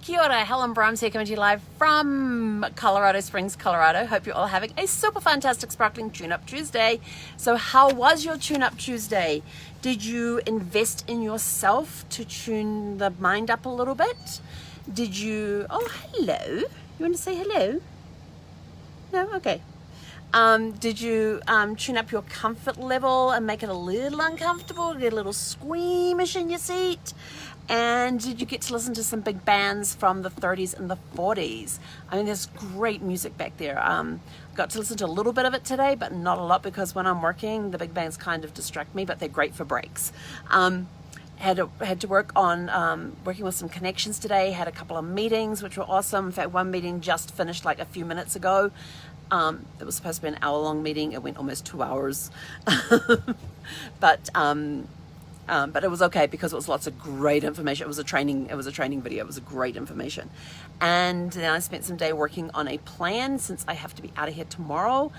Kia ora, Helen Brahms here coming to you live from Colorado Springs, Colorado. Hope you're all having a super fantastic sparkling tune-up Tuesday. So how was your tune-up Tuesday? Did you invest in yourself to tune the mind up a little bit? Did you, oh hello, you want to say hello? No? Okay. Did you tune up your comfort level and make it a little uncomfortable, get a little squeamish in your seat? And did you get to listen to some big bands from the 30s and the 40s? I mean, there's great music back there. Got to listen to a little bit of it today, but not a lot because when I'm working, the big bands kind of distract me, but they're great for breaks. Had to work on working with some connections today, had a couple of meetings, which were awesome. In fact, one meeting just finished like a few minutes ago. It was supposed to be an hour-long meeting. It went almost 2 hours. But it was okay because it was lots of great information. It was a training video. It was a great information. And then I spent some day working on a plan since I have to be out of here tomorrow.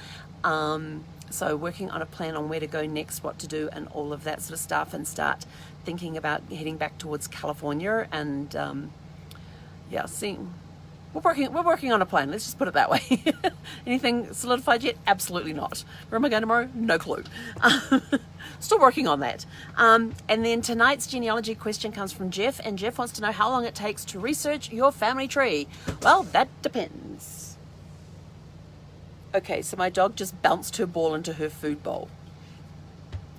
So working on a plan on where to go next, what to do, and all of that sort of stuff, and start thinking about heading back towards California. And we're working on a plan. Let's just put it that way. Anything solidified yet? Absolutely not. Where am I going tomorrow? No clue. Still working on that. And then tonight's genealogy question comes from Jeff, and Jeff wants to know how long it takes to research your family tree. Well, that depends. Okay, so my dog just bounced her ball into her food bowl.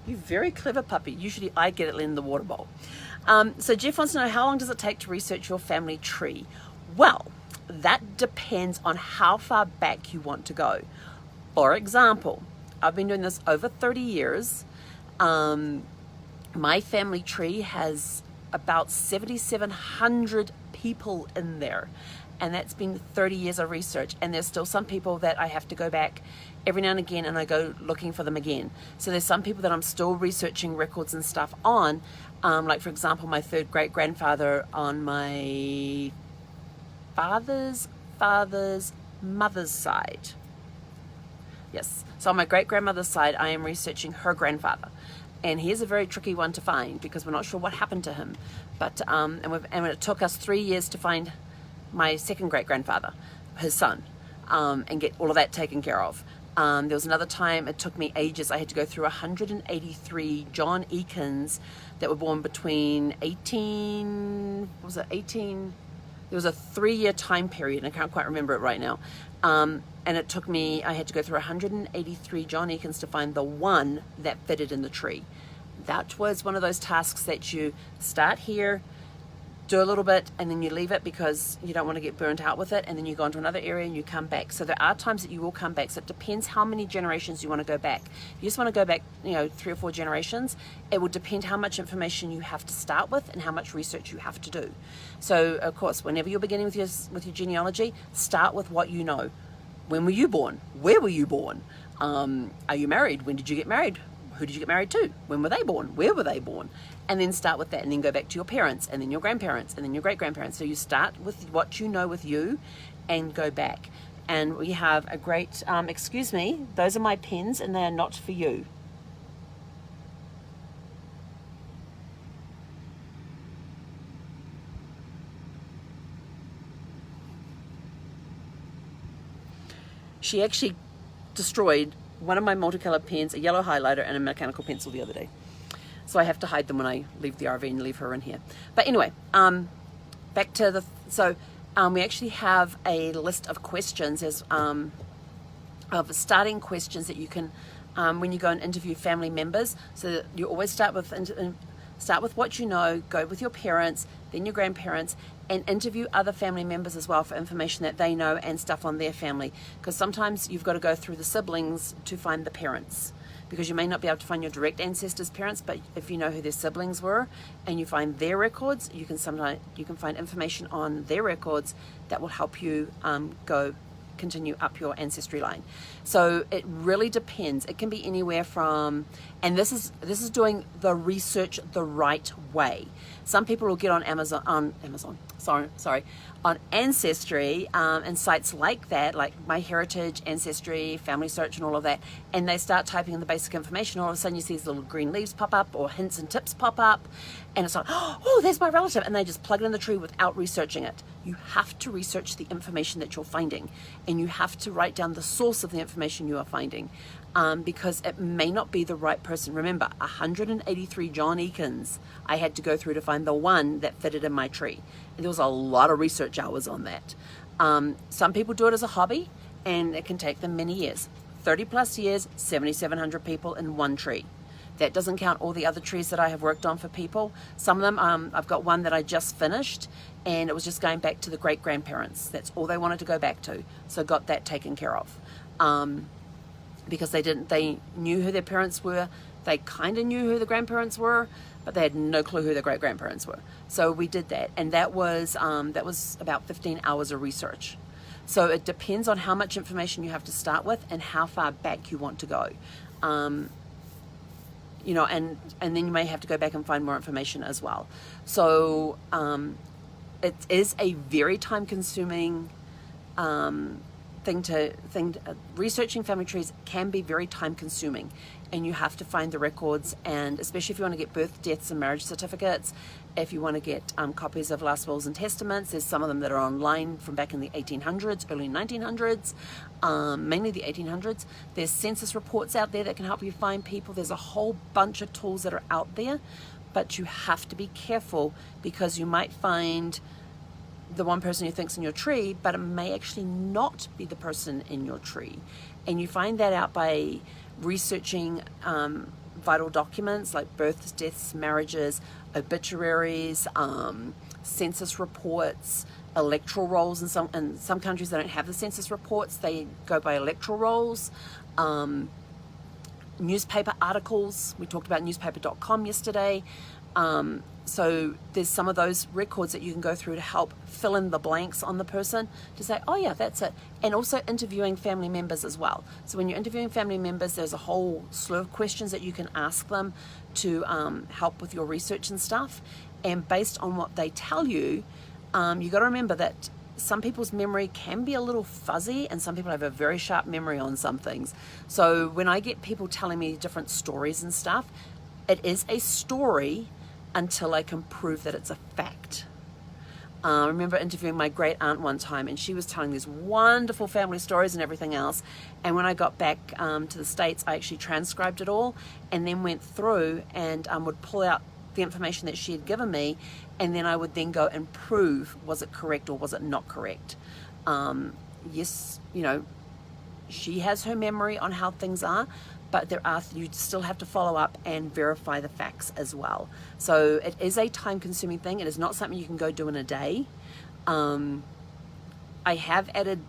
You very clever puppy. Usually I get it in the water bowl. So Jeff wants to know how long does it take to research your family tree? Well, that depends on how far back you want to go. For example, I've been doing this over 30 years. My family tree has about 7,700 people in there, and that's been 30 years of research. And there's still some people that I have to go back every now and again, and I go looking for them again. So there's some people that I'm still researching records and stuff on, like for example, my third great grandfather on my father's mother's side. Yes, so on my great grandmother's side, I am researching her grandfather, and he's a very tricky one to find because we're not sure what happened to him. But and it took us 3 years to find my second great grandfather, his son, and get all of that taken care of. There was another time it took me ages. I had to go through 183 John Eakins that were born between 18. There was a 3-year time period, and I can't quite remember it right now. And it took me, I had to go through 183 John Eakins to find the one that fitted in the tree. That was one of those tasks that you start here, do a little bit, and then you leave it because you don't want to get burnt out with it, and then you go into another area and you come back. So there are times that you will come back. So it depends how many generations you want to go back. If you just want to go back, 3 or 4 generations, it will depend how much information you have to start with and how much research you have to do. So of course, whenever you're beginning with your genealogy, start with what you know. When were you born? Where were you born? Are you married? When did you get married? Who did you get married to? When were they born? Where were they born? And then start with that, and then go back to your parents, and then your grandparents, and then your great-grandparents. So you start with what you know with you and go back. And we have a great, excuse me, those are my pens and they are not for you. She actually destroyed one of my multicolored pens, a yellow highlighter, and a mechanical pencil the other day. So I have to hide them when I leave the RV and leave her in here. But anyway, back to we actually have a list of questions of starting questions that you can, when you go and interview family members. So that you always start with what you know, go with your parents, then your grandparents, and interview other family members as well for information that they know and stuff on their family. Because sometimes you've got to go through the siblings to find the parents, because you may not be able to find your direct ancestors' parents, but if you know who their siblings were and you find their records, you can find information on their records that will help you go continue up your ancestry line. So it really depends. It can be anywhere from, and this is doing the research the right way. Some people will get on on Ancestry and sites like that, like MyHeritage, Ancestry, Family Search, and all of that, and they start typing in the basic information. All of a sudden, you see these little green leaves pop up, or hints and tips pop up, and it's like, oh, there's my relative, and they just plug it in the tree without researching it. You have to research the information that you're finding, and you have to write down the source of the information you are finding, because it may not be the right person. Remember, 183 John Eakins I had to go through to find the one that fitted in my tree. And there was a lot of research hours on that. Some people do it as a hobby, and it can take them many years. 30 plus years, 7,700 people in one tree. That doesn't count all the other trees that I have worked on for people. Some of them, I've got one that I just finished, and it was just going back to the great-grandparents. That's all they wanted to go back to. So got that taken care of. Because they knew who their parents were. They kind of knew who the grandparents were, but they had no clue who their great-grandparents were. So we did that, and that was about 15 hours of research. So it depends on how much information you have to start with and how far back you want to go. You know, and then you may have to go back and find more information as well. So it is a very time-consuming researching family trees can be very time-consuming, and you have to find the records, and especially if you want to get birth, deaths, and marriage certificates. If you want to get copies of last wills and testaments, there's some of them that are online from back in the 1800s, early 1900s, mainly the 1800s. There's census reports out there that can help you find people. There's a whole bunch of tools that are out there, but you have to be careful, because you might find the one person who thinks in your tree, but it may actually not be the person in your tree. And you find that out by researching vital documents like births, deaths, marriages, obituaries, census reports, electoral rolls. In some countries they don't have the census reports, they go by electoral rolls. Newspaper articles, we talked about newspaper.com yesterday. So there's some of those records that you can go through to help fill in the blanks on the person, to say, oh yeah, that's it. And also interviewing family members as well. So when you're interviewing family members, there's a whole slew of questions that you can ask them to help with your research and stuff. And based on what they tell you, you got to remember that some people's memory can be a little fuzzy, and some people have a very sharp memory on some things. So when I get people telling me different stories and stuff, it is a story until I can prove that it's a fact. I remember interviewing my great aunt one time, and she was telling these wonderful family stories and everything else. And when I got back to the States, I actually transcribed it all, and then went through and would pull out the information that she had given me, and then I would then go and prove, was it correct or was it not correct. Yes, you know, she has her memory on how things are, but you still have to follow up and verify the facts as well. So it is a time-consuming thing. It is not something you can go do in a day. I have added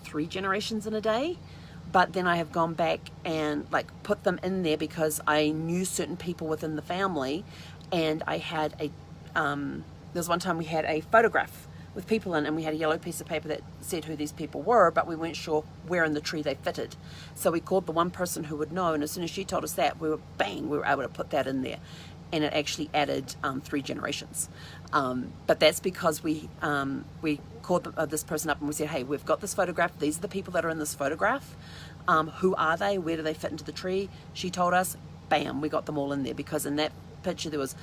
3 generations in a day, but then I have gone back and put them in there because I knew certain people within the family, and I had there was one time we had a photograph with people in, and we had a yellow piece of paper that said who these people were, but we weren't sure where in the tree they fitted. So we called the one person who would know, and as soon as she told us that, we were able to put that in there. And it actually added 3 generations. But that's because we called this person up and we said, hey, we've got this photograph. These are the people that are in this photograph. Who are they? Where do they fit into the tree? She told us, bam, we got them all in there, because in that picture there was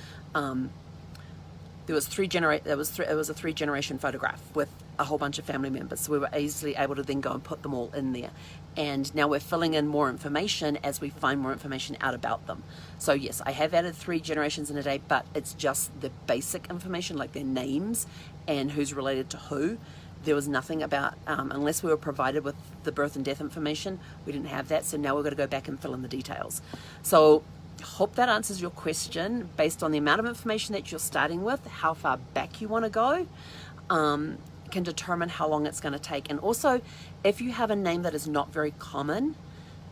it was a 3-generation photograph with a whole bunch of family members. So we were easily able to then go and put them all in there. And now we're filling in more information as we find more information out about them. So yes, I have added 3 generations in a day, but it's just the basic information, like their names and who's related to who. There was nothing about, unless we were provided with the birth and death information, we didn't have that. So now we've got to go back and fill in the details. So hope that answers your question. Based on the amount of information that you're starting with, how far back you want to go, can determine how long it's going to take. And also, if you have a name that is not very common,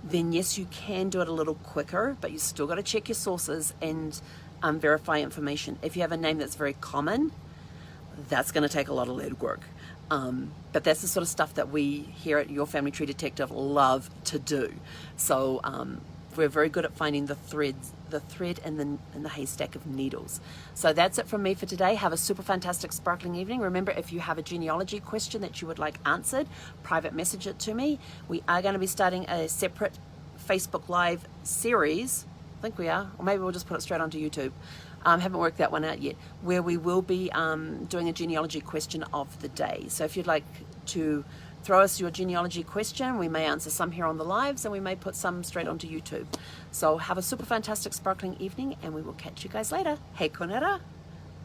then yes, you can do it a little quicker, but you still got to check your sources and verify information. If you have a name that's very common, that's going to take a lot of legwork. But that's the sort of stuff that we here at Your Family Tree Detective love to do. So we're very good at finding the thread in the haystack of needles. So that's it from me for today. Have a super fantastic, sparkling evening. Remember, if you have a genealogy question that you would like answered, private message it to me. We are going to be starting a separate Facebook Live series. I think we are, or maybe we'll just put it straight onto YouTube. Haven't worked that one out yet, where we will be doing a genealogy question of the day. So if you'd like to throw us your genealogy question, we may answer some here on the lives, and we may put some straight onto YouTube. So have a super fantastic, sparkling evening, and we will catch you guys later. Hei konera.